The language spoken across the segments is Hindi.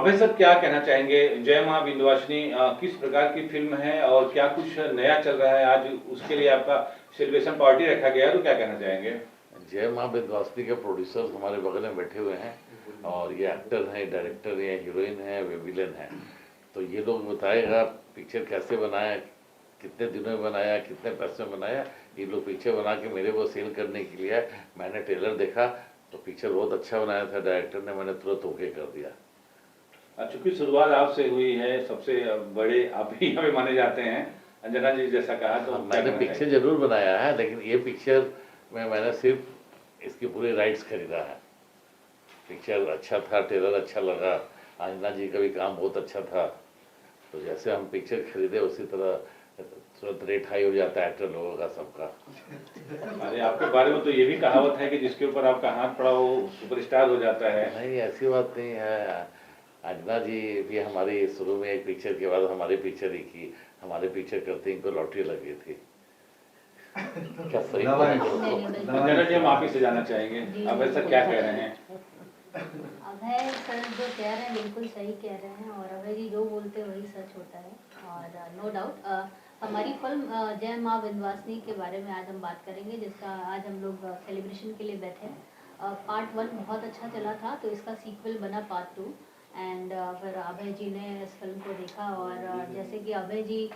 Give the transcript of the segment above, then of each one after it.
अभय सर क्या कहना चाहेंगे, जय मां विंध्यवासिनी किस प्रकार की फिल्म है और क्या कुछ नया चल रहा है आज, उसके लिए आपका सेलिब्रेशन पार्टी रखा गया, तो क्या कहना चाहेंगे? जय मां विंध्यवासिनी के प्रोड्यूसर्स हमारे बगल में बैठे हुए हैं और ये एक्टर हैं, डायरेक्टर हैं, हीरोइन है, वे विलेन है। तो ये लोग बताएगा पिक्चर कैसे बनाया, कितने दिनों में बनाया, कितने पैसे में बनाया। ये लोग पिक्चर बना के मेरे को सेल करने के लिए आए। मैंने ट्रेलर देखा तो पिक्चर बहुत अच्छा बनाया था डायरेक्टर ने, मैंने तुरंत ओके कर दिया। चूंकि शुरुआत आपसे हुई है, सबसे बड़े आप ही हमें माने जाते हैं, अंजना जी जैसा कहा, तो हाँ, क्या मैंने कहना पिक्चर चाहेंगे? जरूर बनाया है, लेकिन ये पिक्चर में मैंने सिर्फ इसकी पूरी राइट्स खरीदा है। पिक्चर अच्छा था, ट्रेलर अच्छा लगा, अंजना जी का भी काम बहुत अच्छा था। तो जैसे हम पिक्चर खरीदे उसी तरह तुरंत रेट हाई हो जाता है एक्टर लोगों का, सबका। अरे आपके बारे में तो ये भी कहावत है कि जिसके ऊपर आपका हाथ पड़ा वो सुपरस्टार हो जाता है। नहीं, ऐसी बात नहीं है। अंजना जी भी हमारी शुरू में एक पिक्चर के बाद हमारी पिक्चर ही की, हमारे पिक्चर करते इनको लॉटरी लगी थी। क्या सही अंजना जी हम आप ही से जानना चाहेंगे, अब ऐसा क्या कह रहे हैं? अभय सर जो कह रहे हैं बिल्कुल सही कह रहे हैं, और अभय जी जो बोलते हैं वही सच होता है। और नो डाउट हमारी फिल्म जय मां विंध्यवासिनी के बारे में आज हम बात करेंगे, जिसका आज हम लोग सेलिब्रेशन के लिए बैठे हैं। पार्ट 1 बहुत अच्छा चला था, तो इसका सीक्वल बना पार्ट 2। एंड फिर अभय जी ने इस फिल्म को देखा, और जैसे कि अभय जी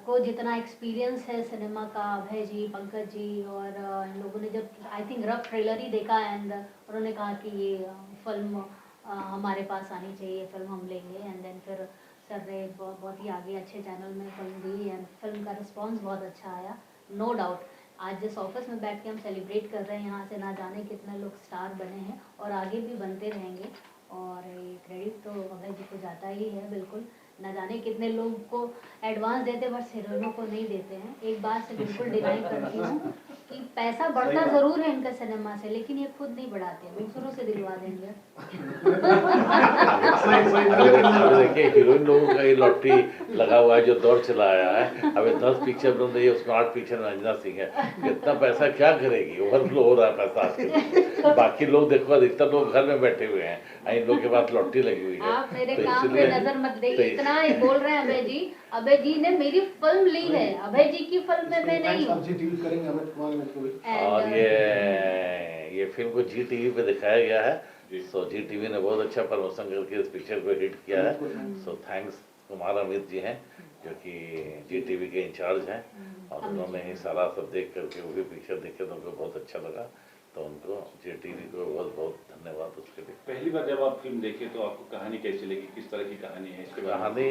को जितना एक्सपीरियंस है सिनेमा का, अभय जी, पंकज जी और इन लोगों ने जब आई थिंक रफ ट्रेलर ही देखा, एंड उन्होंने कहा कि ये फिल्म हमारे पास आनी चाहिए, फिल्म हम लेंगे। एंड देन फिर सर ने बहुत ही आगे अच्छे चैनल में फिल्म दी, एंड फिल्म का रिस्पॉन्स बहुत अच्छा आया। नो डाउट आज जिस ऑफिस में बैठ के हम सेलिब्रेट कर रहे हैं, यहाँ से ना जाने कितने लोग स्टार बने हैं और आगे भी बनते रहेंगे, और ये क्रेडिट तो अभय जी को जाता ही है बिल्कुल। न जाने कितने लोग को एडवांस देते बस हीरोइनों को नहीं देते हैं। एक बात से बिल्कुल डिनाई करती हूँ कि पैसा बढ़ता जरूर है इनका सिनेमा से, लेकिन ये खुद नहीं बढ़ाते, दूसरों से दिलवा देंगे। अभी देखिए हीरोइन लोगों का ये लॉटरी लगा हुआ है जो दौर चला आया है। अभी 10 पिक्चर बन रही है, उसमें 8 पिक्चर में अंजना सिंह है। इतना पैसा क्या करेगी, ओवरफ्लो हो रहा है पैसा आज। बाकी लोग देखो, अधिकतर लोग घर में बैठे हुए हैं, इन लोग के पास लॉटरी लगी हुई है। आप मेरे तो काम पे नजर मत देइए, इतना ही बोल रहे हैं अभय जी। अभय जी ने मेरी फिल्म ली है, अभय जी की फिल्म में मैं नहीं हूँ। और ये फिल्म को जी टीवी पे दिखाया गया है। सो जी टीवी ने बहुत अच्छा प्रमोशन करके इस पिक्चर को हिट किया है। सो थैंक्स कुमार अमित जी हैं, जो कि जी टीवी के इंचार्ज हैं, और उन्होंने ही सारा सब देख करके वो भी पिक्चर देखे तो उनको बहुत अच्छा लगा। तो उनको जी टीवी को बहुत बहुत धन्यवाद उसके लिए। पहली बार जब आप फिल्म देखे तो आपको कहानी कैसी लगी, किस तरह की कहानी है इसके बारे में? कहानी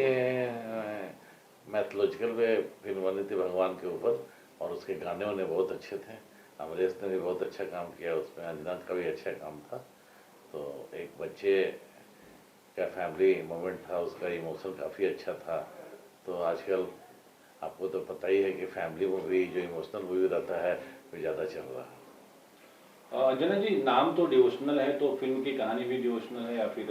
मैथोलॉजिकल में फिल्म बनी थी भगवान के ऊपर, और उसके गाने वाने बहुत अच्छे थे। अमरेश ने भी बहुत अच्छा काम किया उसमें, अंजना का भी अच्छा काम था। तो एक बच्चे का फैमिली मोमेंट था, उसका इमोशन काफ़ी अच्छा था। तो आजकल आपको तो पता ही है कि फैमिली मूवी जो इमोशनल मूवी रहता है वो ज़्यादा चल रहा है। अंजना जी नाम तो डिवोशनल है, तो फिल्म की कहानी भी डिवोशनल है या फिर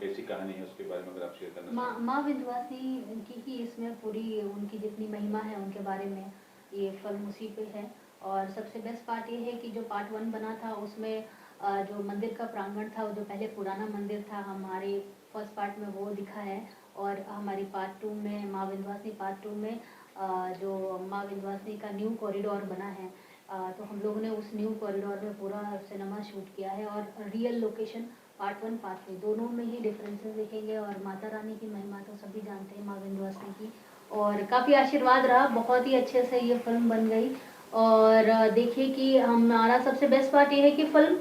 कैसी कहानी है, उसके बारे में अगर आप शेयर करना चाहें? माँ विंध्यवासिनी की ही इसमें पूरी उनकी जितनी महिमा है उनके बारे में ये फिल्म उसी पे है। और सबसे बेस्ट पार्ट ये है कि जो पार्ट 1 बना था उसमें जो मंदिर का प्रांगण था, वो जो पहले पुराना मंदिर था, हमारे फर्स्ट पार्ट में वो दिखा है। और हमारी पार्ट 2 में माँ विंध्यवासिनी पार्ट 2 में जो माँ विंध्यवासिनी का न्यू कॉरिडोर बना है, तो हम लोगों ने उस न्यू कॉरिडोर में पूरा सिनेमा शूट किया है। और रियल लोकेशन पार्ट 1 पार्ट 2 दोनों में ही डिफरेंसेस दिखेंगे। और माता रानी की महिमा तो सभी जानते हैं माँ विंध्यवासिनी की, और काफ़ी आशीर्वाद रहा, बहुत ही अच्छे से ये फिल्म बन गई। और देखिए कि हमारा सबसे बेस्ट पार्ट ये है कि फिल्म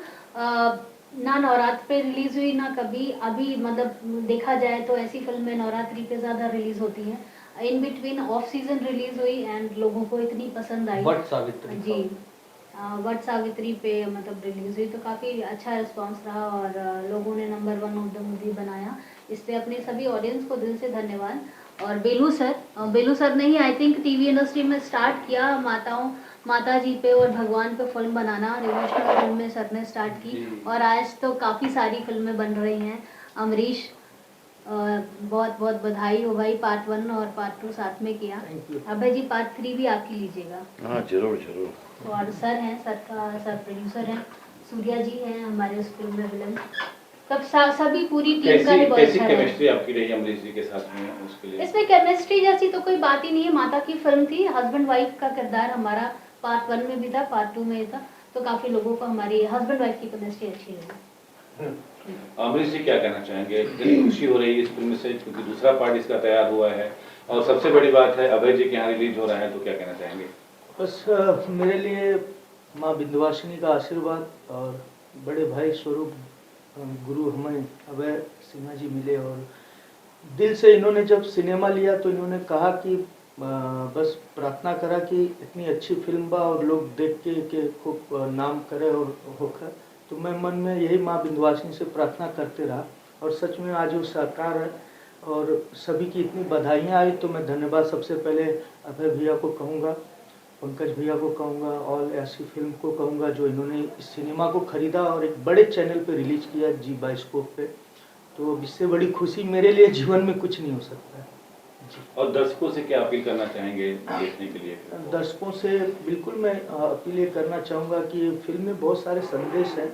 ना नवरात्र पे रिलीज़ हुई ना कभी अभी, मतलब देखा जाए तो ऐसी फिल्में नवरात्रि पे ज़्यादा रिलीज़ होती हैं, in between of season release हुई एंड लोगों को इतनी पसंद आई। वट सावित्री जी, वट सावित्री पे मतलब रिलीज हुई, तो काफ़ी अच्छा रिस्पांस रहा, और लोगों ने नंबर 1 ऑफ द मूवी बनाया। इस पे अपने सभी ऑडियंस को दिल से धन्यवाद। और बेलू सर ने ही आई थिंक टीवी इंडस्ट्री में स्टार्ट किया माता जी पे और भगवान पे फिल्म बनाना, डिवोशनल फिल्म में सर ने स्टार्ट की, और आज तो काफ़ी सारी फिल्में बन रही हैं। अमरीश, बहुत बहुत बधाई हो भाई, पार्ट 1 और पार्ट 2 साथ में किया। अभय जी पार्ट 3 भी आप ही लीजिएगा। हाँ जरूर जरूर। तो और सर हैं, सर प्रोड्यूसर हैं, सूर्या जी हैं हमारे उस फिल्म में विलन। सब सभी पूरी टीम का ही बहुत कैसी अच्छा रहा। केमिस्ट्री आपकी रही अमरीश जी के साथ में, उसके लिए? इसमें केमिस्ट्री जैसी तो कोई बात ही नहीं है, माता की फिल्म थी, हस्बैंड वाइफ का किरदार हमारा पार्ट 1 में भी था, पार्ट 2 में भी था, तो काफी लोगों को हमारी हस्बैंड वाइफ की केमिस्ट्री अच्छी लगी। अमरीश जी क्या कहना चाहेंगे? कितनी खुशी हो रही है इस फिल्म से, क्योंकि दूसरा पार्ट इसका तैयार हुआ है और सबसे बड़ी बात है अभय जी के यहाँ रिलीज हो रहा है, तो क्या कहना चाहेंगे? बस मेरे लिए माँ विंध्यवासिनी का आशीर्वाद और बड़े भाई स्वरूप गुरु हमें अभय सिन्हा जी मिले, और दिल से इन्होंने जब सिनेमा लिया तो इन्होंने कहा कि बस प्रार्थना करा कि इतनी अच्छी फिल्म बा और लोग देख के खूब नाम करे और होकर, तो मैं मन में यही माँ विंध्यवासिनी से प्रार्थना करते रहा और सच में आज वो साकार है। और सभी की इतनी बधाइयाँ आई तो मैं धन्यवाद सबसे पहले अभय भैया को कहूँगा, पंकज भैया को कहूँगा और ऐसी फिल्म को कहूँगा जो इन्होंने इस सिनेमा को खरीदा और एक बड़े चैनल पे रिलीज किया, जी बाइस्कोप पे। तो इससे बड़ी खुशी मेरे लिए जीवन में कुछ नहीं हो सकता है जी। और दर्शकों से क्या अपील करना चाहेंगे देखने के लिए? दर्शकों से बिल्कुल मैं अपील ये करना चाहूँगा कि फिल्म में बहुत सारे संदेश हैं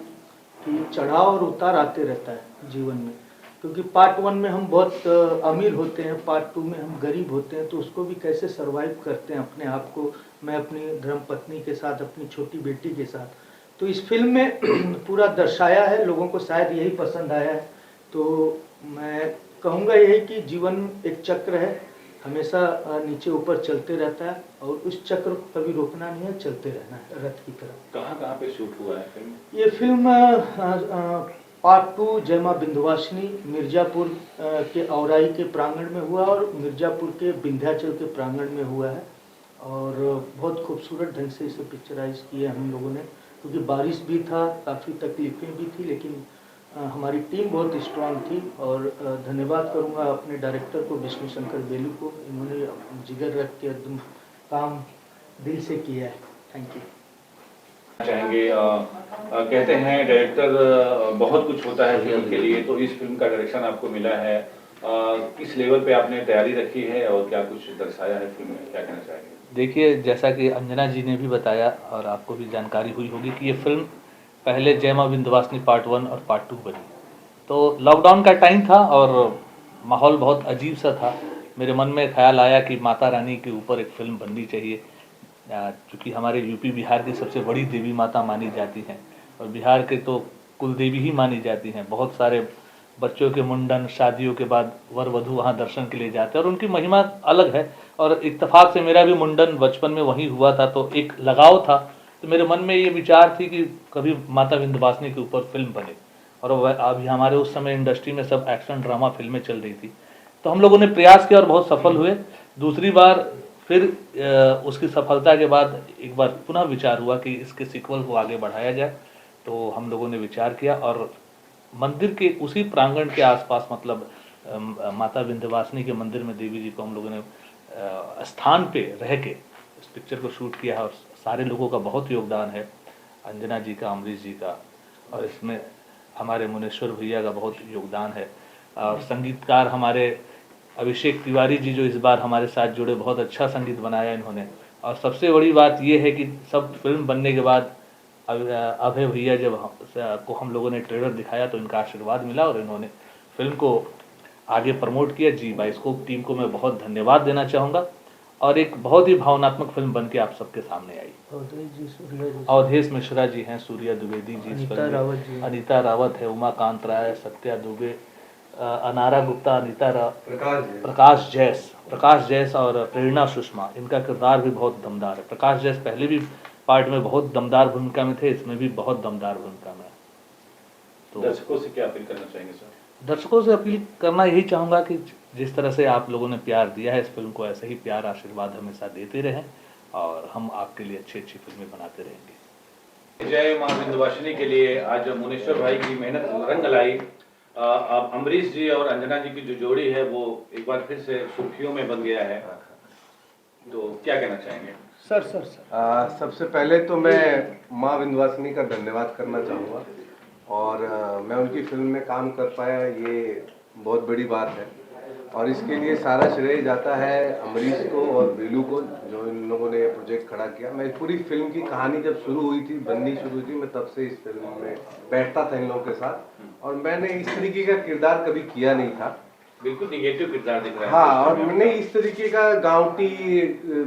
कि चढ़ाव और उतार आते रहता है जीवन में, क्योंकि पार्ट 1 में हम बहुत अमीर होते हैं, पार्ट 2 में हम गरीब होते हैं, तो उसको भी कैसे सरवाइव करते हैं अपने आप को, मैं अपनी धर्मपत्नी के साथ, अपनी छोटी बेटी के साथ, तो इस फिल्म में पूरा दर्शाया है। लोगों को शायद यही पसंद आया है, तो मैं कहूँगा यही कि जीवन एक चक्र है, हमेशा नीचे ऊपर चलते रहता है और उस चक्र को कभी रोकना नहीं है, चलते रहना है रथ की तरह। कहाँ पे शूट हुआ है फिल्म? ये फिल्म पार्ट 2 जय मां विंध्यवासिनी मिर्जापुर के औराई के प्रांगण में हुआ और मिर्जापुर के विंध्याचल के प्रांगण में हुआ है, और बहुत खूबसूरत ढंग से इसे पिक्चराइज किया हम लोगों ने, क्योंकि बारिश भी था, काफ़ी तकलीफें भी थी, लेकिन हमारी टीम बहुत स्ट्रांग थी। और धन्यवाद करूंगा अपने डायरेक्टर को, विष्णु शंकर बेलू को, इन्होंने जिगर रख के एकदम काम दिल से किया है। Thank you. चाहेंगे कहते हैं डायरेक्टर बहुत कुछ होता है फिल्म के लिए, तो इस फिल्म का डायरेक्शन आपको मिला है, किस लेवल पे आपने तैयारी रखी है और क्या कुछ दर्शाया है फिल्म में, क्या कहना चाहेंगे? देखिए, जैसा कि अंजना जी ने भी बताया और आपको भी जानकारी हुई होगी कि ये फिल्म पहले जय मां विंध्यवासिनी पार्ट 1 और पार्ट 2 बनी, तो लॉकडाउन का टाइम था और माहौल बहुत अजीब सा था। मेरे मन में ख्याल आया कि माता रानी के ऊपर एक फिल्म बननी चाहिए, क्योंकि हमारे यूपी बिहार की सबसे बड़ी देवी माता मानी जाती हैं और बिहार के तो कुल देवी ही मानी जाती हैं। बहुत सारे बच्चों के मुंडन, शादियों के बाद वर वधू वहाँ दर्शन के लिए जाते हैं और उनकी महिमा अलग है। और इत्तेफाक से मेरा भी मुंडन बचपन में वहीं हुआ था, तो एक लगाव था। तो मेरे मन में ये विचार थी कि कभी माता विंध्यवासिनी के ऊपर फिल्म बने, और अभी हमारे उस समय इंडस्ट्री में सब एक्शन ड्रामा फिल्में चल रही थी, तो हम लोगों ने प्रयास किया और बहुत सफल हुए। दूसरी बार फिर उसकी सफलता के बाद एक बार पुनः विचार हुआ कि इसके सीक्वल को आगे बढ़ाया जाए, तो हम लोगों ने विचार किया और मंदिर के उसी प्रांगण के आसपास, मतलब माता विंध्यवासिनी के मंदिर में देवी जी को हम लोगों ने स्थान पे रह के इस पिक्चर को शूट किया है। और सारे लोगों का बहुत योगदान है, अंजना जी का, अमरीश जी का, और इसमें हमारे मुनेश्वर भैया का बहुत योगदान है, और संगीतकार हमारे अभिषेक तिवारी जी जो इस बार हमारे साथ जुड़े, बहुत अच्छा संगीत बनाया इन्होंने। और सबसे बड़ी बात ये है कि सब फिल्म बनने के बाद अभय भैया जब हम लोगों ने ट्रेलर दिखाया तो इनका आशीर्वाद मिला और इन्होंने फिल्म को आगे प्रमोट किया। जी बाइस्कोप टीम को मैं बहुत धन्यवाद देना चाहूँगा, और एक बहुत ही भावनात्मक फिल्म बन के आप सबके सामने आई। अवधेश मिश्रा जी हैं, सूर्या द्विवेदी जी, अनीता रावत है, उमाकांत राय, सत्या दुबे, अनारा गुप्ता, प्रकाश जैस और प्रेरणा सुषमा, इनका किरदार भी बहुत दमदार है। प्रकाश जैस पहले भी पार्ट में बहुत दमदार भूमिका में थे, इसमें भी बहुत दमदार भूमिका में। तो दर्शकों से क्या अपील करना चाहेंगे सर? दर्शकों से अपील करना यही चाहूँगा कि जिस तरह से आप लोगों ने प्यार दिया है इस फिल्म को, ऐसे ही प्यार आशीर्वाद हमेशा देते रहें और हम आपके लिए अच्छी अच्छी फिल्में बनाते रहेंगे। जय मां विंध्यवासिनी के लिए आज मुनेश्वर भाई की मेहनत रंग लाई। अमरीश जी और अंजना जी की जो जोड़ी है वो एक बार फिर से सुर्खियों में बन गया है, तो क्या कहना चाहेंगे? सर सबसे पहले तो मैं माँ विंध्यवासिनी का धन्यवाद करना चाहूँगा, और मैं उनकी फिल्म में काम कर पाया ये बहुत बड़ी बात है। और इसके लिए सारा श्रेय जाता है अमरीश को और बेलू को, जो इन लोगों ने ये प्रोजेक्ट खड़ा किया। मैं पूरी फिल्म की कहानी जब शुरू हुई थी, बननी शुरू हुई थी, मैं तब से इस फिल्म में बैठता था इन लोगों के साथ, और मैंने इस तरीके का किरदार कभी किया नहीं था। बिल्कुल निगेटिव किरदार दिख रहा है। हाँ, और मैंने इस तरीके का गांवटी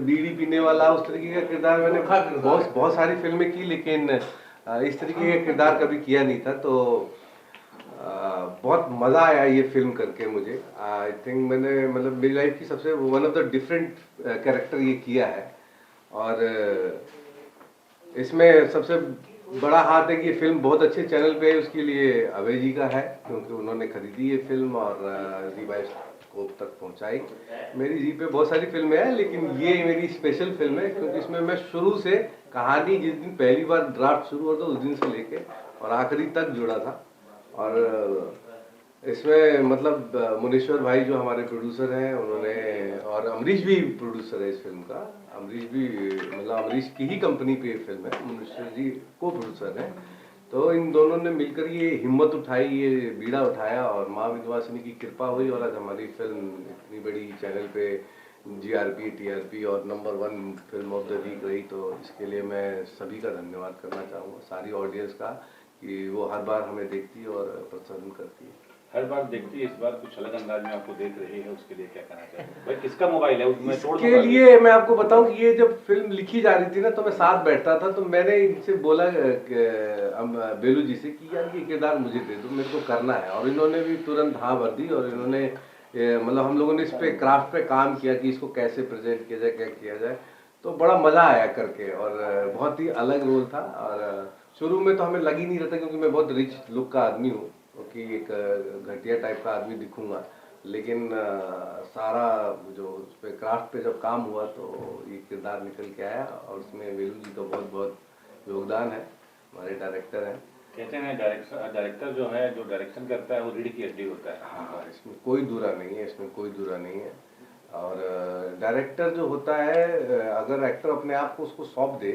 बीड़ी पीने वाला उस तरीके का किरदार मैंने बहुत सारी फिल्में की, लेकिन इस तरीके का किरदार कभी किया नहीं था। तो बहुत मज़ा आया ये फिल्म करके मुझे। आई थिंक मैंने मतलब मेरी लाइफ की सबसे one of the different character ये किया है। और इसमें सबसे बड़ा हाथ है कि ये फिल्म बहुत अच्छे चैनल पे है, उसके लिए अभय जी का है, क्योंकि उन्होंने खरीदी ये फिल्म और जी बायोस्कोप तक पहुंचाई। मेरी जी पे बहुत सारी फिल्में हैं, लेकिन ये मेरी स्पेशल फिल्म है, क्योंकि इसमें मैं शुरू से कहानी जिस दिन पहली बार ड्राफ्ट शुरू हुआ था उस दिन से लेके और आखिरी तक जुड़ा था। और इसमें मतलब मुनीश्वर भाई जो हमारे प्रोड्यूसर हैं उन्होंने, और अमरीश भी प्रोड्यूसर है इस फिल्म का। अमरीश भी मतलब अमरीश की ही कंपनी पे ये फिल्म है, मुनीश्वर जी को प्रोड्यूसर हैं। तो इन दोनों ने मिलकर ये हिम्मत उठाई, ये बीड़ा उठाया, और माँ विंध्यवासिनी की कृपा हुई और आज हमारी फिल्म इतनी बड़ी चैनल पे GRP TRP और number 1 film of the week रही। तो इसके लिए मैं सभी का धन्यवाद करना चाहूँगा, सारी ऑडियंस का, कि वो हर बार हमें देखती है और प्रोत्साहन करती है। हर बार देखती है, इस बार कुछ अलग अंदाज में आपको देख रही है, उसके लिए क्या कहना चाहिए? भाई किसका मोबाइल है उसमें तोड़ के लिए मैं आपको बताऊं कि ये जब फिल्म लिखी जा रही थी ना, तो मैं साथ बैठता था, तो मैंने इनसे बोला बेलू जी से कि यार ये किरदार मुझे दे दो, मेरे को करना है। और इन्होंने भी तुरंत हाँ भर दी, और इन्होंने मतलब हम लोगों ने इस पे क्राफ्ट पे काम किया कि इसको कैसे प्रेजेंट किया जाए, क्या किया जाए। तो बड़ा मजा आया करके, और बहुत ही अलग रोल था। और शुरू में तो हमें लग ही नहीं रहा था, क्योंकि मैं बहुत रिच लुक का आदमी हूँ, कि एक घटिया टाइप का आदमी दिखूंगा, लेकिन सारा जो उस पे क्राफ्ट पे जब काम हुआ तो ये किरदार निकल के आया। और उसमें वेलू जी का बहुत बहुत योगदान है, हमारे डायरेक्टर हैं। कहते हैं डायरेक्टर जो है, जो डायरेक्शन करता है वो रीढ़ की हड्डी होता है। हाँ, इसमें कोई दूरा नहीं है, इसमें कोई दूरा नहीं है। और डायरेक्टर जो होता है, अगर एक्टर अपने आप को उसको सौंप दे,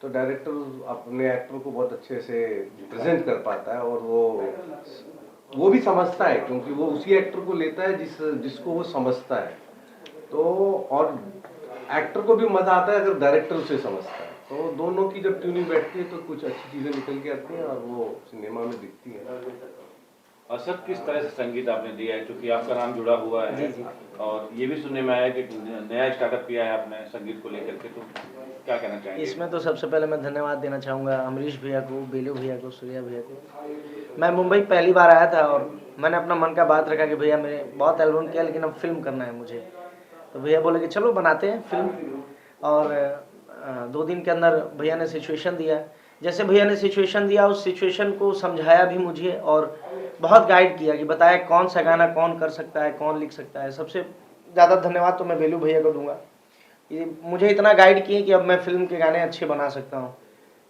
तो डायरेक्टर अपने एक्टर को बहुत अच्छे से प्रेजेंट कर पाता है, और वो भी समझता है, क्योंकि वो उसी एक्टर को लेता है जिसको वो समझता है। तो और एक्टर को भी मजा आता है अगर डायरेक्टर उसे समझता है। तो दोनों की जब ट्यूनिंग बैठती है तो कुछ अच्छी चीजें निकल के आती हैं, और वो सिनेमा में दिखती हैं। असर किस तरह से संगीत आपने दिया है, क्योंकि आपका नाम जुड़ा हुआ है, और ये भी सुनने में आया कि नया स्टार्टअप किया है आपने संगीत को लेकर के, तो क्या कहना चाहेंगे? इसमें तो सबसे पहले मैं धन्यवाद देना चाहूँगा अमरीश भैया को, बेलू भैया को, सूर्या भैया को। मैं मुंबई पहली बार आया था, और मैंने अपना मन का बात रखा कि भैया मेरे बहुत एल्बम किया, लेकिन अब फिल्म करना है मुझे। तो भैया बोले कि चलो बनाते हैं फिल्म। और 2 दिन के अंदर भैया ने सिचुएशन दिया। जैसे भैया ने सिचुएशन दिया, उस सिचुएशन को समझाया भी मुझे, और बहुत गाइड किया कि बताया कौन सा गाना कौन कर सकता है, कौन लिख सकता है। सबसे ज़्यादा धन्यवाद तो मैं बेलू भैया को दूंगा, ये मुझे इतना गाइड किए कि अब मैं फिल्म के गाने अच्छे बना सकता हूँ।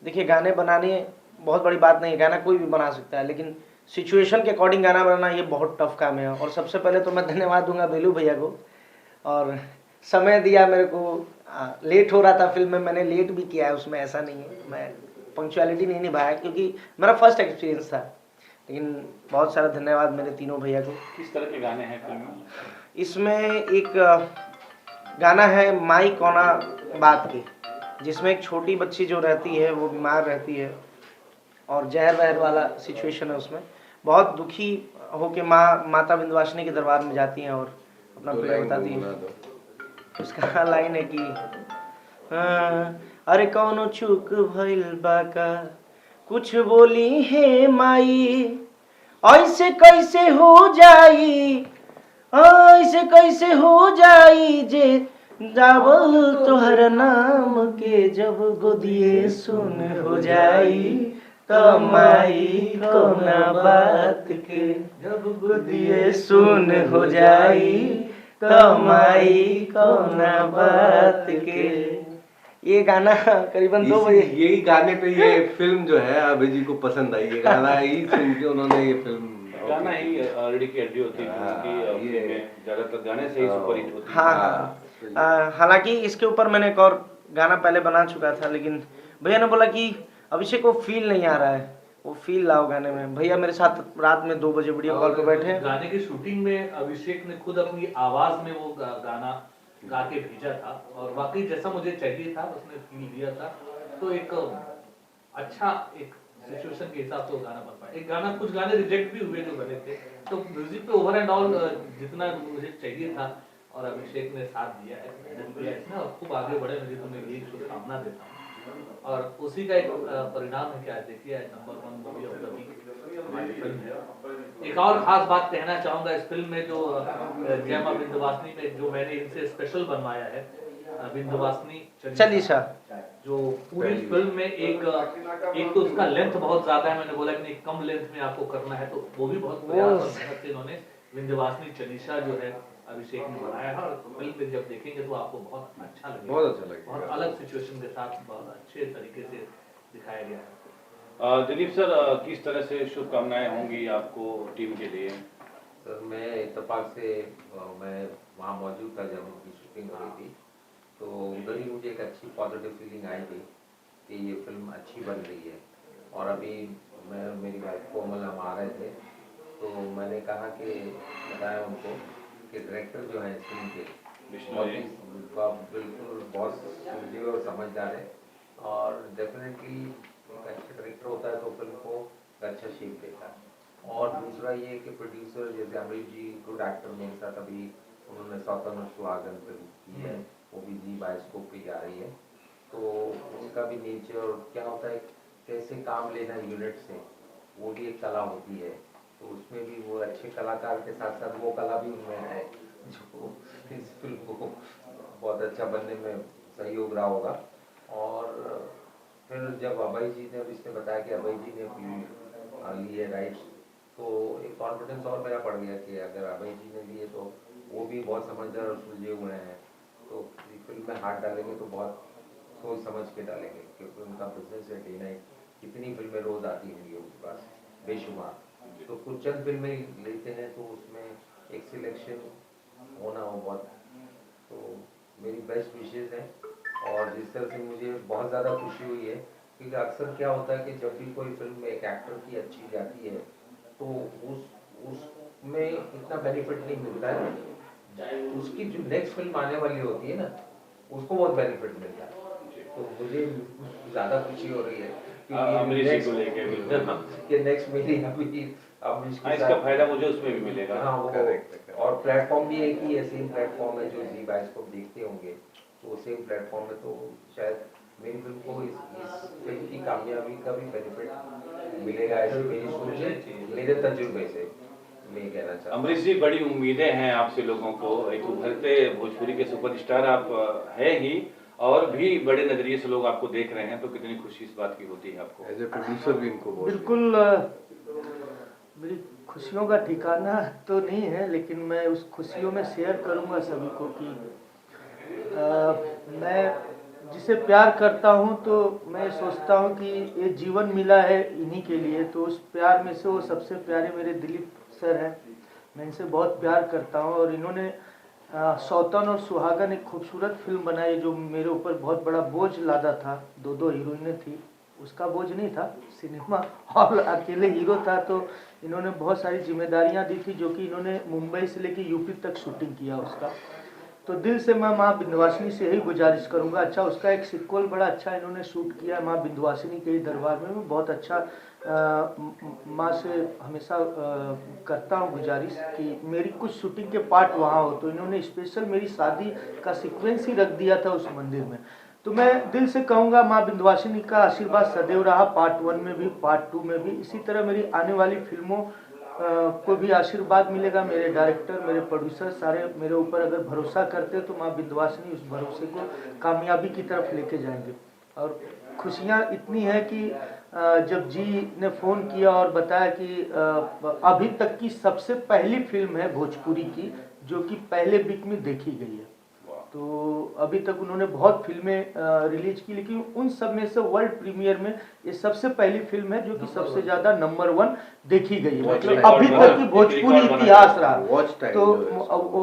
देखिए, गाने बनाने बहुत बड़ी बात नहीं है, गाना कोई भी बना सकता है, लेकिन सिचुएशन के अकॉर्डिंग गाना बनाना ये बहुत टफ काम है। और सबसे पहले तो मैं धन्यवाद दूंगा बेलू भैया को, और समय दिया मेरे को। लेट हो रहा था फिल्म में, मैंने लेट भी किया है, उसमें ऐसा नहीं है, मैं पंक्चुअलिटी नहीं निभाया, क्योंकि मेरा फर्स्ट एक्सपीरियंस था। लेकिन बहुत सारा धन्यवाद मेरे तीनों भैया को। किस तरह के गाने हैं फिल्म में? इसमें एक गाना है माई कोना बात की, जिसमें एक छोटी बच्ची जो रहती है वो बीमार रहती है, और जहर वहर वाला सिचुएशन है उसमें। बहुत दुखी होके माता विंध्यवासिनी के दरबार में जाती हैं और अपना पीड़ा बताती हैं। उसका लाइन है कि अरे कौनो चूक भइल बाका, कुछ बोली है माई, ऐसे कैसे हो जाई, ऐसे कैसे हो जाई, जे जावल तोहर नाम के जब गोदिए सुन हो जाई, तो माई कोना बात के जब गोदिए सुन हो जाई, तो माई कोना बात के। ये गाना करीबन 2 बजे, यही गाने पे ये फिल्म जो है अभय जी को पसंद आई। ये गाना ही सुन के उन्होंने ये फिल्म, गाना ही रीढ़ की हड्डी होती है, ज्यादातर गाने से ही सुपरहिट होती है। हाँ, हालांकि इसके ऊपर मैंने एक और गाना पहले बना चुका था, लेकिन भैया ने बोला कि अभिषेक को फील नहीं आ रहा है, वो फील लाओ गाने में। भैया मेरे साथ रात में 2 बजे वीडियो कॉल पे बैठे हैं। गाने की शूटिंग में अभिषेक ने खुद अपनी आवाज में वो गाना गा के भेजा था और वाकई जैसा मुझे चाहिए था उसने फील दिया था। तो एक अच्छा एक सिचुएशन के हिसाब से वो गाना बन पाया। एक गाना कुछ गाने रिजेक्ट भी हुए जो बने थे, तो म्यूजिक पे ओवर एंड ऑल जितना मुझे चाहिए था और अभिषेक ने साथ दिया है, मेहनत किया है इसमें और खूब आगे बढ़े, मुझे तुम्हें यही शुभकामना देता हूँ। और उसी का एक परिणाम है कि आज देखिए number 1 movie of the week हमारी फिल्म है। एक और खास बात कहना चाहूंगा इस फिल्म में जो जय मां विंध्यवासिनी में जो मैंने इनसे स्पेशल बनवाया है विंध्यवासिनी चालीसा, जो पूरी फिल्म में एक तो उसका लेंथ बहुत ज्यादा है, मैंने बोला कि नहीं कम लेंथ में आपको करना है, तो वो भी बहुत प्रयास और मेहनत से इन्होंने विंध्यवासिनी चालीसा जो है अभिषेक ने बनाया है और फिल्म में जब देखेंगे तो आपको बहुत अच्छा लगेगा, बहुत अच्छा लगेगा, बहुत अलग सिचुएशन के साथ बहुत अच्छे तरीके से दिखाया गया है। दिलीप सर, किस तरह से शुभकामनाएं होंगी आपको टीम के लिए? सर मैं इत्तेफाक से मैं वहाँ मौजूद था जब उनकी शूटिंग हो रही थी, तो उधर ही मुझे एक अच्छी पॉजिटिव फीलिंग आई थी कि ये फिल्म अच्छी बन रही है। और अभी मैं मेरी वाइफ कोमल हम आ रहे थे तो मैंने कहा कि बताया उनको कि डायरेक्टर जो है इस फिल्म के बिल्कुल बहुत सूझे और समझदार है और डेफिनेटली एक अच्छा डायरेक्टर होता है तो फिल्म को अच्छा शेप देता है। और दूसरा ये कि प्रोड्यूसर जैसे अमरीश जी गुड एक्टर मेरे साथ अभी उन्होंने सौतन और सुहागन फिल्म की है, वो भी जी बायोस्कोप पे आ रही है, तो उनका भी नेचर क्या होता है कैसे काम लेना यूनिट से, वो भी एक कला होती है, तो उसमें भी वो अच्छे कलाकार के साथ साथ वो कला भी उनमें है जो इस फिल्म को बहुत अच्छा बनने में सहयोग रहा होगा। और फिर जब अभय जी ने इसने बताया कि अभय जी ने लिए राइट्स, तो एक कॉन्फिडेंस और मेरा बढ़ गया कि अगर अभय जी ने लिए तो वो भी बहुत समझदार और सुलझे हुए हैं, तो फिल्म में हाथ डालेंगे तो बहुत सोच समझ के डालेंगे, क्योंकि उनका बिजनेस है डे नाइट, कितनी फिल्में रोज आती होंगी उनके पास बेशुमार, तो कुछ चंद फिल्में लेते हैं तो उसमें एक सिलेक्शन होना हो बहुत, तो मेरी बेस्ट विशेज़ हैं। और जिस तरह से मुझे बहुत ज़्यादा खुशी हुई है क्योंकि अक्सर क्या होता है कि जब भी कोई फिल्म में एक एक्टर की अच्छी जाती है तो उसमें इतना बेनिफिट नहीं मिलता है, उसकी जो नेक्स्ट फिल्म आने वाली होती है ना उसको बहुत बेनिफिट मिलता है, तो मुझे ज़्यादा खुशी हो रही है अमरीश जी को लेके कि नेक्स्ट मेरी अभी अमरीश के इसका साथ फायदा मुझे उसमें भी मिलेगा। हाँ वो और प्लेटफॉर्म भी एक ही है, सेम प्लेटफॉर्म है जो जी बायोस्कोप देखते होंगे, तो सेम प्लेटफॉर्म है, तो शायद मेरी फिल्म को इस फिल्म की कामयाबी का भी बेनिफिट मिलेगा, ऐसी मेरी सोच है मेरे तजुर्बे से मैं कहना चाहता हूँ। अमरीश जी, बड़ी उम्मीदें हैं आपसे लोगों को, एक उभरते भोजपुरी के सुपरस्टार आप हैं ही और भी बड़े नजरिए से लोग आपको देख रहे हैं, तो कितनी खुशी इस बात की होती है आपको? एज ए प्रोड्यूसर भी इनको बहुत बिल्कुल मेरी खुशियों का ठिकाना तो नहीं है, लेकिन मैं उस खुशियों में शेयर करूंगा सभी को कि मैं जिसे प्यार करता हूं तो मैं सोचता हूं कि ये जीवन मिला है इन्हीं के लिए, तो उस प्यार में से वो सबसे प्यारे मेरे दिलीप सर हैं, मैं इनसे बहुत प्यार करता हूं। और इन्होंने सौतन और सुहागन एक खूबसूरत फिल्म बनाई जो मेरे ऊपर बहुत बड़ा बोझ लादा था, 2 हीरोइनें थी, उसका बोझ नहीं था, सिनेमा हॉल अकेले हीरो था, तो इन्होंने बहुत सारी जिम्मेदारियां दी थी जो कि इन्होंने मुंबई से लेकर यूपी तक शूटिंग किया उसका। तो दिल से मैं माँ विंध्यवासिनी से यही गुजारिश करूंगा, अच्छा उसका एक सिक्वल बड़ा अच्छा इन्होंने शूट किया माँ विंध्यवासिनी के ही दरबार में, मैं बहुत अच्छा माँ से हमेशा करता हूँ गुजारिश कि मेरी कुछ शूटिंग के पार्ट वहाँ हो, तो इन्होंने स्पेशल मेरी शादी का सीक्वेंस ही रख दिया था उस मंदिर में। तो मैं दिल से कहूँगा माँ विंध्यवासिनी का आशीर्वाद सदैव रहा, पार्ट 1 में भी पार्ट 2 में भी, इसी तरह मेरी आने वाली फिल्मों को भी आशीर्वाद मिलेगा। मेरे डायरेक्टर मेरे प्रोड्यूसर सारे मेरे ऊपर अगर भरोसा करते तो माँ विंध्यवासिनी उस भरोसे को कामयाबी की तरफ लेके जाएंगे। और खुशियाँ इतनी है कि जब जी ने फ़ोन किया और बताया कि अभी तक की सबसे पहली फिल्म है भोजपुरी की जो कि पहले वीक में देखी गई है, तो अभी तक उन्होंने बहुत फिल्में रिलीज की, लेकिन उन सब में से वर्ल्ड प्रीमियर में ये सबसे पहली फिल्म है जो कि सबसे ज्यादा नंबर 1 देखी गई है, मतलब अभी तक की भोजपुरी इतिहास रहा। तो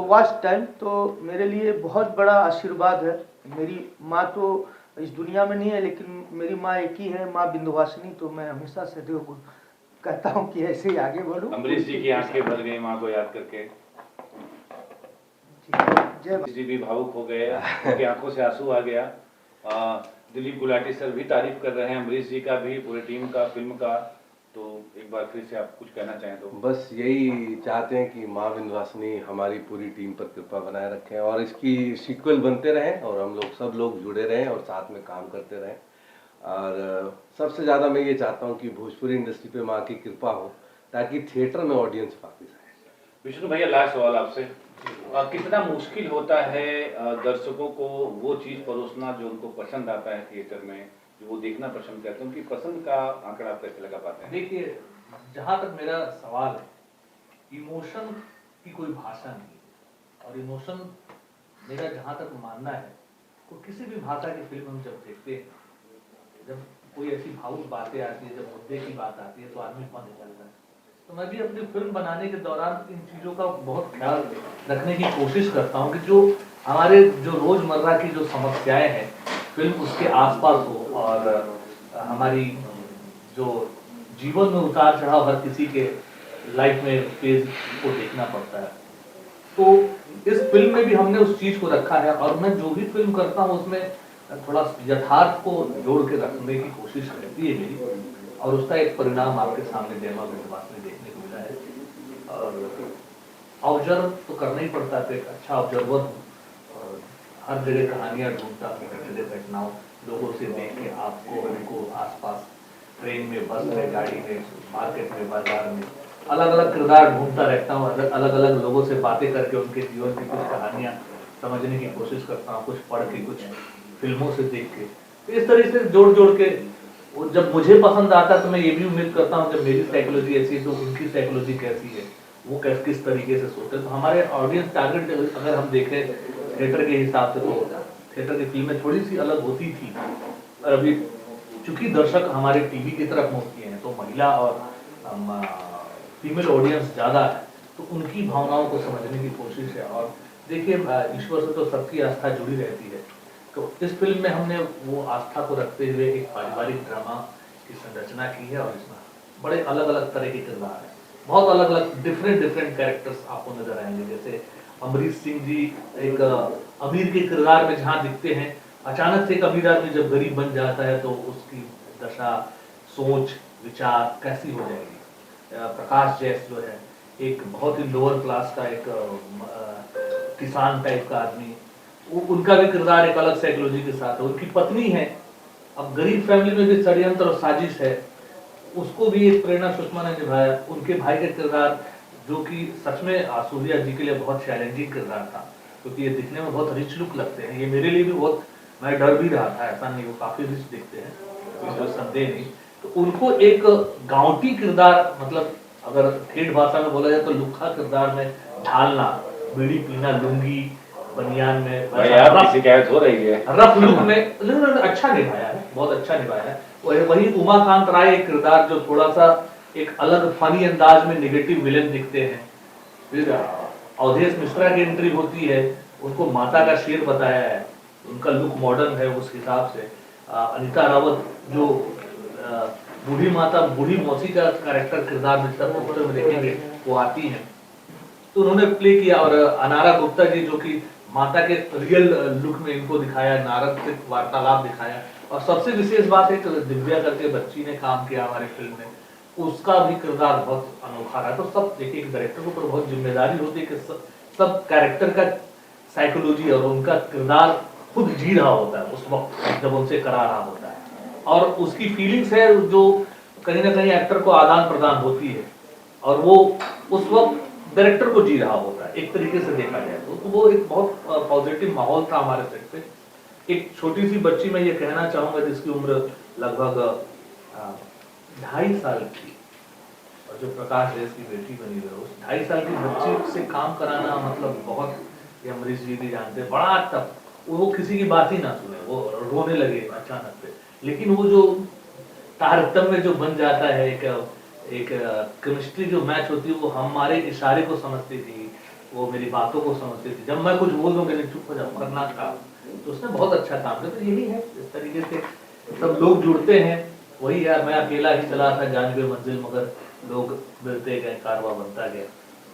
वॉच टाइम तो मेरे लिए बहुत बड़ा आशीर्वाद है। मेरी माँ तो इस दुनिया में नहीं है, लेकिन मेरी माँ एक ही है, माँ बिंदुवासिनी। तो मैं हमेशा सदैव कहता हूँ कि ऐसे ही आगे बढ़ो। अमरीश जी की आंखें भर गई माँ को याद करके, जय अमरीश जी भी भावुक हो गए, उनकी आंखों से आंसू आ गया। दिलीप गुलाटी सर भी तारीफ कर रहे हैं अमरीश जी का भी, पूरी टीम का, फिल्म का। तो एक बार फिर से आप कुछ कहना चाहें तो? बस यही चाहते हैं कि माँ विंध्यवासिनी हमारी पूरी टीम पर कृपा बनाए रखें और इसकी सीक्वल बनते रहें और हम लोग सब लोग जुड़े रहें और साथ में काम करते रहें। और सबसे ज़्यादा मैं ये चाहता हूँ कि भोजपुरी इंडस्ट्री पे माँ की कृपा हो ताकि थिएटर में ऑडियंस वापस आए। विष्णु भैया, लास्ट सवाल आपसे, कितना मुश्किल होता है दर्शकों को वो चीज़ परोसना जो उनको पसंद आता है थिएटर में, जो वो देखना पसंद करते हैं, उनकी पसंद का आंकड़ा आप कैसे लगा पाते हैं? देखिए, जहाँ तक मेरा सवाल है, इमोशन की कोई भाषा नहीं है। और इमोशन मेरा जहाँ तक मानना है, तो किसी भी भाषा की फिल्म हम जब देखते हैं, जब कोई ऐसी भावुक बातें आती है, जब मुद्दे की बात आती है, तो आदमी मन निकलता है। तो मैं भी अपनी फिल्म बनाने के दौरान इन चीज़ों का बहुत ख्याल रखने की कोशिश करता हूँ कि जो हमारे जो रोज़मर्रा की जो समस्याएं हैं, फिल्म उसके आसपास हो। और हमारी जो जीवन में उतार चढ़ाव हर किसी के लाइफ में फेज को देखना पड़ता है, तो इस फिल्म में भी हमने उस चीज़ को रखा है। और मैं जो भी फिल्म करता हूँ उसमें थोड़ा यथार्थ को जोड़ के रखने की कोशिश रहती है मेरी, और उसका एक परिणाम आपके सामने जय मां विंध्यवासिनी देखने को मिला है। और ऑब्जर्व तो करना ही पड़ता है, एक अच्छा ऑब्जर्वर हूँ और हर जगह कहानियाँ ढूंढता हूँ, हर जगह घटनाओं लोगों से देख के आपको उनको आसपास, ट्रेन में, बस में, गाड़ी में, मार्केट में, बाजार में अलग अलग किरदार ढूंढता रहता हूँ। अलग अलग लोगों से बातें करके उनके जीवन की कुछ कहानियाँ समझने की कोशिश करता हूँ, कुछ पढ़ के, कुछ फिल्मों से देख के। तो इस तरह से जोड़ जोड़ के वो जब मुझे पसंद आता है तो मैं ये भी उम्मीद करता हूँ जब मेरी साइकोलॉजी ऐसी है तो उनकी साइकोलॉजी कैसी है, वो किस तरीके से सोचते हैं। तो हमारे ऑडियंस टारगेट अगर हम देखें थिएटर के हिसाब से, तो थिएटर की फिल्में थोड़ी सी अलग होती थी। और अभी चूंकि दर्शक हमारे टीवी की तरफ मुड़ती हैं, तो महिला और फीमेल ऑडियंस ज़्यादा है, तो उनकी भावनाओं को समझने की कोशिश है। और देखिए, ईश्वर से तो सबकी आस्था जुड़ी रहती है, तो इस फिल्म में हमने वो आस्था को रखते हुए एक पारिवारिक ड्रामा की संरचना की है। और इसमें बड़े अलग अलग तरह के किरदार हैं, बहुत अलग अलग डिफरेंट कैरेक्टर्स आपको नजर आएंगे। जैसे अमरीश सिंह जी एक अमीर के किरदार में जहाँ दिखते हैं, अचानक से एक अमीर आदमी जब गरीब बन जाता है तो उसकी दशा, सोच, विचार कैसी हो जाएगी। प्रकाश जैस जो है एक बहुत ही लोअर क्लास का एक किसान टाइप का आदमी, उनका भी किरदार एक अलग साइकोलॉजी के साथ है। उनकी पत्नी है, अब गरीब फैमिली में भी षड्यंत्र और साजिश है, उसको भी एक प्रेरणा सुषमा ने निभाया। उनके भाई का किरदार जो कि सच में सूर्या जी के लिए बहुत चैलेंजिंग किरदार था, क्योंकि ये दिखने में बहुत रिच लुक लगते हैं, ये मेरे लिए भी बहुत, मैं डर भी रहा था, ऐसा नहीं, वो काफी रिच दिखते हैं, कोई संदेह नहीं। तो उनको एक गांवटी किरदार, मतलब अगर ठेठ भाषा में बोला जाए तो लुक्खा किरदार में ढालना, बीड़ी पीना, लुंगी बनियान में, शिकायत हो रही है, रफ लुक में, लेकिन अच्छा निभाया है, बहुत अच्छा निभाया है। वही उमाकांत राय एक किरदार जो थोड़ा सा एक अलग फनी अंदाज में निगेटिव विलेन दिखते हैं। फिर अवधेश मिश्रा की एंट्री होती है, उनको माता का शेर बताया है, उनका लुक मॉडर्न है उस हिसाब से। अनीता रावत जो बूढ़ी माता, बूढ़ी मौसी का कैरेक्टर किरदार पोस्टर में देखेंगे, वो आती है, तो उन्होंने प्ले किया। और अनारा गुप्ता जी जो कि माता के रियल लुक में इनको दिखाया, नारद से वार्तालाप दिखाया। और सबसे विशेष बात है कि दिव्या करके बच्ची ने काम किया हमारे फिल्म में, उसका भी किरदार बहुत अनोखा रहा। तो सब देखिए, एक डायरेक्टर के ऊपर बहुत जिम्मेदारी होती है कि सब कैरेक्टर का साइकोलॉजी और उनका किरदार खुद जी रहा होता है उस वक्त जब उनसे करा रहा होता है, और उसकी फीलिंग्स है जो कहीं ना कहीं एक्टर को आदान प्रदान होती है, और वो उस वक्त डायरेक्टर को जी रहा होता है, एक तरीके से देखा जाए तो वो एक बहुत पॉजिटिव माहौल था हमारे सेट पे। एक छोटी सी बच्ची, मैं ये कहना चाहूंगा, जिसकी उम्र लगभग 2.5 साल की, और जो प्रकाश जैस की बेटी बनी है, उस 2.5 साल की बच्ची से काम कराना मतलब बहुत, ये अमरीश जी भी जानते हैं, बड़ा टफ। वो किसी की बात ही ना सुने, वो रोने लगे अचानक से, लेकिन वो जो तारतम्य जो बन जाता है, एक केमिस्ट्री जो मैच होती है, वो हमारे इशारे को समझती थी, वो मेरी बातों को समझती थी। जब मैं कुछ बोल दूंगा, चुप हो जाओ, करना था, तो उसने बहुत अच्छा काम किया। तो यही है, इस तरीके से सब लोग जुड़ते हैं। वही यार, मैं अकेला ही चला था जानिबे मंजिल, मगर लोग मिलते गए, कारवां बनता गया।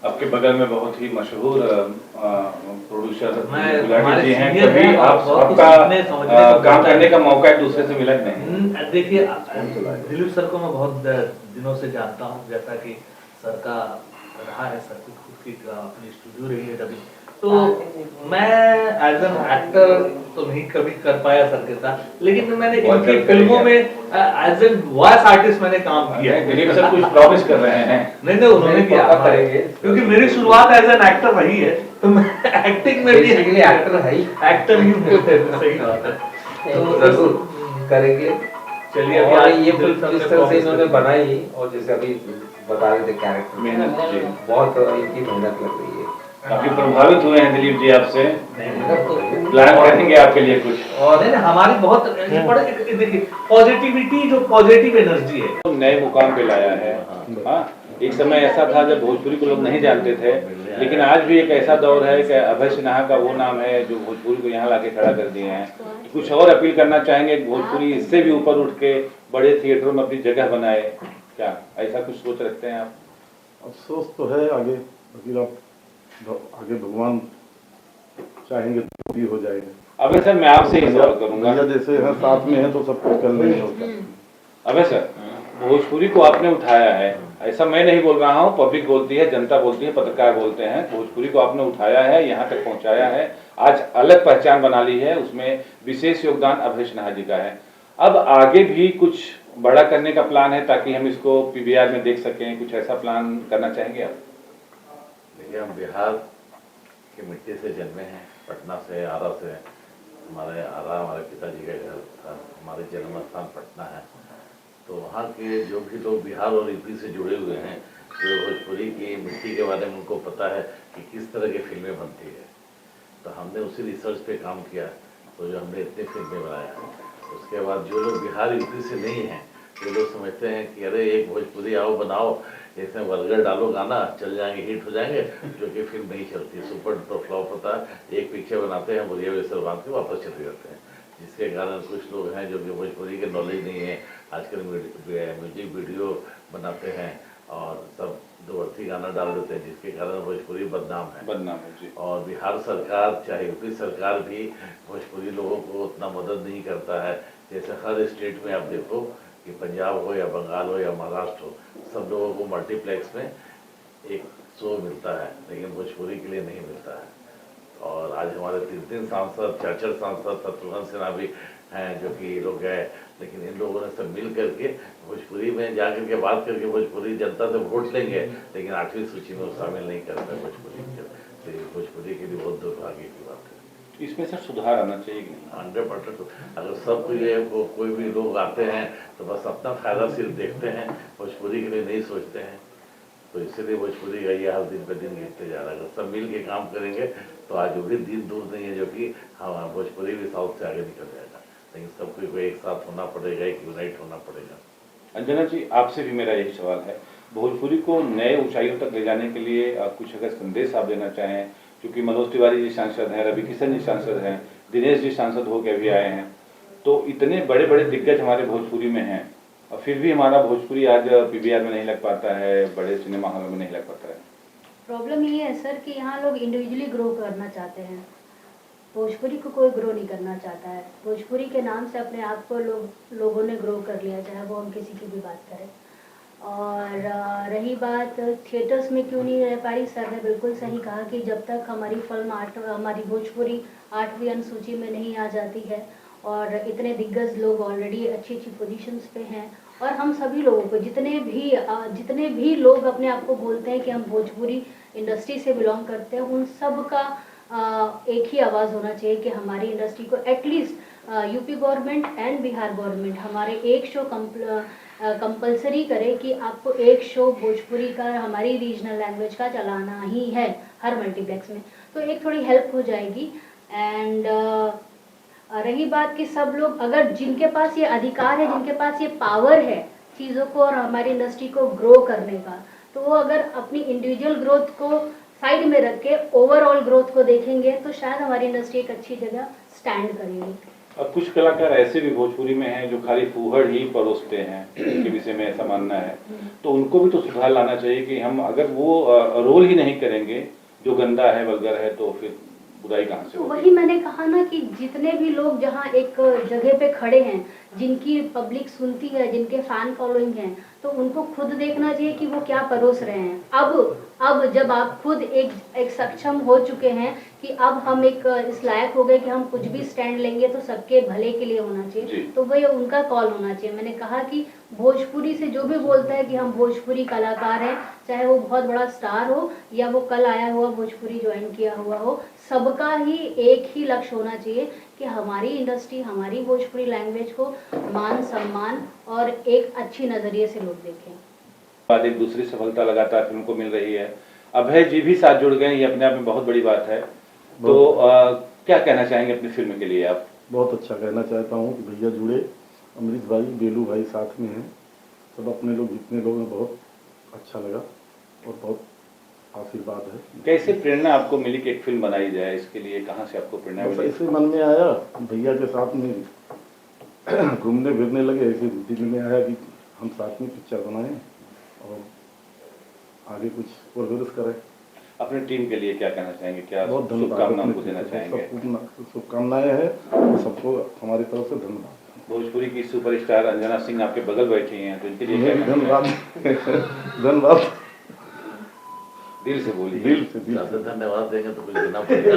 आपके बगल में बहुत ही मशहूर प्रोड्यूसर मैं गुलाटी जी हैं, सीनियर कभी हैं और आप बहुत कुछ आपका सीखने समझने को काम मिलता करने है। का मौका एक दूसरे से मिला कि नहीं? देखिए, दिलीप सर को मैं बहुत दिनों से जानता हूँ, जैसा कि सर का रहा है, सर की खुद की अपनी स्टूडियो रही है कभी। तो मैं एज एन एक्टर तो नहीं कभी कर पाया सर के साथ, लेकिन मैंने इनकी फिल्मों में एज एन वॉइस आर्टिस्ट मैंने काम किया है। दिलीप सर कुछ प्रॉमिस कर रहे हैं? नहीं, उन्होंने किया करेंगे, क्योंकि मेरी शुरुआत एज एन एक्टर रही है, तो मैं एक्टिंग में भी एक्टर है ही, एक्टर ही हूँ। सही बात है, तो जरूर करेंगे। चलिए, और अभी ये आप फिल्म जिस तरह से इन्होंने बनाई, और जैसे अभी बता रहे थे कैरेक्टर मेहनत जी, बहुत इनकी मेहनत लग रही है। काफी प्रभावित हुए हैं दिलीप जी आपसे। मेहनत तो प्लान करेंगे आपके लिए कुछ? और नहीं, हमारी बहुत देखिए पॉजिटिविटी, जो पॉजिटिव एनर्जी है, तो नए मुकाम पे लाया है। हाँ, एक समय ऐसा था जब भोजपुरी को लोग नहीं जानते थे, लेकिन आज भी एक ऐसा दौर है कि अभय सिन्हा का वो नाम है जो भोजपुरी को यहाँ लाके खड़ा कर दिए हैं। कुछ और अपील करना चाहेंगे, भोजपुरी इससे भी ऊपर उठ के बड़े थिएटरों में अपनी जगह बनाए, क्या ऐसा कुछ सोच रखते हैं आप? अफसोस तो है आगे, लेकिन आप आगे भगवान चाहेंगे तो भी हो जाएगा। अबे सर, मैं आपसे ही सवाल करूंगा। भैया जैसे हैं, साथ में हैं तो सब कुछ कर लेंगे होता। अबे सर, भोजपुरी को आपने उठाया है, ऐसा मैं नहीं बोल रहा हूँ, पब्लिक बोलती है, जनता बोलती है, पत्रकार बोलते हैं, भोजपुरी को आपने उठाया है, यहाँ तक पहुँचाया है, आज अलग पहचान बना ली है, उसमें विशेष योगदान अभय सिन्हा जी का है। अब आगे भी कुछ बड़ा करने का प्लान है ताकि हम इसको पीवीआर में देख सकें, कुछ ऐसा प्लान करना चाहेंगे आप? देखिए, हम बिहार की मिट्टी से जन्मे हैं, पटना से, आरा से। हमारे पिताजी का घर था, हमारे जन्म स्थान पटना है। तो वहाँ के जो भी लोग बिहार और यूपी से जुड़े हुए हैं, जो भोजपुरी की मिट्टी के बारे में उनको पता है कि किस तरह की फिल्में बनती है। तो हमने उसी रिसर्च पे काम किया, तो जो हमने इतनी फिल्में बनाया। उसके बाद जो लोग बिहार यूपी से नहीं हैं, जो लोग समझते हैं कि अरे एक भोजपुरी आओ बनाओ, इसमें वर्गर डालो, गाना चल जाएंगे, हिट हो जाएंगे, जो कि फिल्म नहीं चलती, सुपर डुपर फ्लॉप होता है। एक पिक्चर बनाते हैं, बुढ़िया बेसर बांध के वापस चले जाते हैं, जिसके कारण कुछ लोग हैं जो कि भोजपुरी के नॉलेज नहीं है, आजकल म्यूजिक वीडियो बनाते हैं और सब दोअर्थी गाना डाल देते हैं, जिसके कारण भोजपुरी बदनाम है जी। और बिहार सरकार चाहे यूपी सरकार भी भोजपुरी लोगों को उतना मदद नहीं करता है। जैसे हर स्टेट में आप देखो कि पंजाब हो या बंगाल हो या महाराष्ट्र हो, सब लोगों को मल्टीप्लेक्स में एक शो मिलता है, लेकिन भोजपुरी के लिए नहीं मिलता है। और आज हमारे 3 सांसद, 4 सांसद, शत्रुघ्न सिन्हा भी हैं जो कि लोग गए, लेकिन इन लोगों ने सब मिल करके भोजपुरी में जाकर के बात करके भोजपुरी जनता से वोट लेंगे, लेकिन 8वीं सूची में वो शामिल नहीं करते भोजपुरी के। तो भोजपुरी के लिए बहुत दुर्भाग्य की बात है। इसमें सर सुधार आना चाहिए कि नहीं? 100%। अगर सब कोई भी लोग आते हैं तो बस अपना फायदा सिर्फ देखते हैं, भोजपुरी के लिए नहीं सोचते हैं, तो इसलिए भोजपुरी का ये हाल दिन पे दिन गिरते जा रहा है। अगर सब मिल के काम करेंगे तो आज वो भी दिन दूर नहीं है जो कि हाँ भोजपुरी भी साउथ से आगे निकल जाएगा, लेकिन सबको एक साथ होना पड़ेगा, एक यूनाइट होना पड़ेगा। अंजना जी, आपसे भी मेरा यही सवाल है, भोजपुरी को नए ऊंचाइयों तक ले जाने के लिए कुछ अगर संदेश आप देना चाहें, क्योंकि मनोज तिवारी जी सांसद हैं, रवि किशन जी सांसद हैं, दिनेश जी सांसद होकर अभी आए हैं, तो इतने बड़े बड़े दिग्गज हमारे भोजपुरी में हैं और फिर भी हमारा भोजपुरी आज पीवीआर में नहीं लग पाता है, बड़े सिनेमा हॉल में नहीं लग पाता है। प्रॉब्लम ये है सर कि यहाँ लोग इंडिविजुअली ग्रो करना चाहते हैं, भोजपुरी को कोई ग्रो नहीं करना चाहता है। भोजपुरी के नाम से अपने आप को लोगों ने ग्रो कर लिया, चाहे वो हम किसी की भी बात करें। और रही बात थिएटर्स में क्यों नहीं रह पाई, सर ने बिल्कुल सही कहा कि जब तक हमारी हमारी भोजपुरी 8वीं अनुसूची में नहीं आ जाती है और इतने दिग्गज लोग ऑलरेडी अच्छी अच्छी पोजीशंस पे हैं, और हम सभी लोगों को जितने भी लोग अपने आप को बोलते हैं कि हम भोजपुरी इंडस्ट्री से बिलोंग करते हैं, उन सब का एक ही आवाज़ होना चाहिए कि हमारी इंडस्ट्री को at least UP government and Bihar government हमारे एक शो कंपलसरी करे कि आपको एक शो भोजपुरी का, हमारी रीजनल लैंग्वेज का चलाना ही है हर मल्टीप्लेक्स में, तो एक थोड़ी हेल्प हो जाएगी। एंड रही बात कि सब लोग अगर जिनके पास ये अधिकार है, जिनके पास ये पावर है चीज़ों को और हमारी इंडस्ट्री को ग्रो करने का, तो वो अगर अपनी इंडिविजुअल ग्रोथ को साइड में रख के ओवरऑल ग्रोथ को देखेंगे तो शायद हमारी इंडस्ट्री एक अच्छी जगह स्टैंड करेगी। अब कुछ कलाकार ऐसे भी भोजपुरी में हैं जो खाली फूहड़ ही परोसते हैं, उनके विषय में ऐसा मानना है, तो उनको भी तो सुधार लाना चाहिए कि हम अगर वो रोल ही नहीं करेंगे जो गंदा है, वल्गर है, तो फिर बुराई कहाँ से तो होगी? वही मैंने कहा ना कि जितने भी लोग जहाँ एक जगह पे खड़े हैं, जिनकी पब्लिक सुनती है, जिनके फैन फॉलोइंग हैं, तो उनको खुद देखना चाहिए कि वो क्या परोस रहे हैं। अब जब आप खुद एक सक्षम हो चुके हैं कि अब हम एक इस लायक हो गए कि हम कुछ भी स्टैंड लेंगे तो सबके भले के लिए होना जी। चाहिए, तो वही उनका कॉल होना चाहिए। मैंने कहा कि भोजपुरी से जो भी बोलता है कि हम भोजपुरी कलाकार हैं, चाहे वो बहुत बड़ा स्टार हो या वो कल आया हुआ भोजपुरी ज्वाइन किया हुआ हो, सबका ही एक ही लक्ष्य होना चाहिए कि हमारी इंडस्ट्री, हमारी भोजपुरी लैंग्वेज को मान सम्मान और एक अच्छी नज़रिए से लोग देखें। बाद एक दूसरी सफलता लगातार फिल्म को मिल रही है, अभय जी भी साथ जुड़ गए, ये अपने आप में बहुत बड़ी बात है। तो क्या कहना चाहेंगे अपनी फिल्म के लिए आप? बहुत अच्छा कहना चाहता हूँ कि भैया जुड़े, अमरीश भाई, बेलू भाई साथ में हैं, सब अपने लोग जितने लोग हैं, बहुत अच्छा लगा और बहुत आशीर्वाद है। कैसे प्रेरणा आपको मिली कि एक फिल्म बनाई जाए, इसके लिए कहाँ से आपको प्रेरणा बस मिली? ऐसे मन में आया, भैया के साथ में घूमने फिरने लगे, ऐसे दिल में आया कि हम साथ में पिक्चर बनाएं और आगे कुछ प्रोग्रेस करें। अपनी टीम के लिए क्या कहना चाहेंगे, क्या बहुत धन्यवाद, शुभकामनाएं उनको देना चाहेंगे? सबको शुभकामनाएं हैं, सबको हमारी तरफ से धन्यवाद। भोजपुरी की सुपरस्टार अंजना सिंह आपके बगल बैठी हैं, तो इनके लिए क्या कहना धन्यवाद चाहेंगे? धन्यवाद, दिल से बोलिए। दिल से ज़्यादा धन्यवाद देंगे तो कुछ देना पड़ेगा।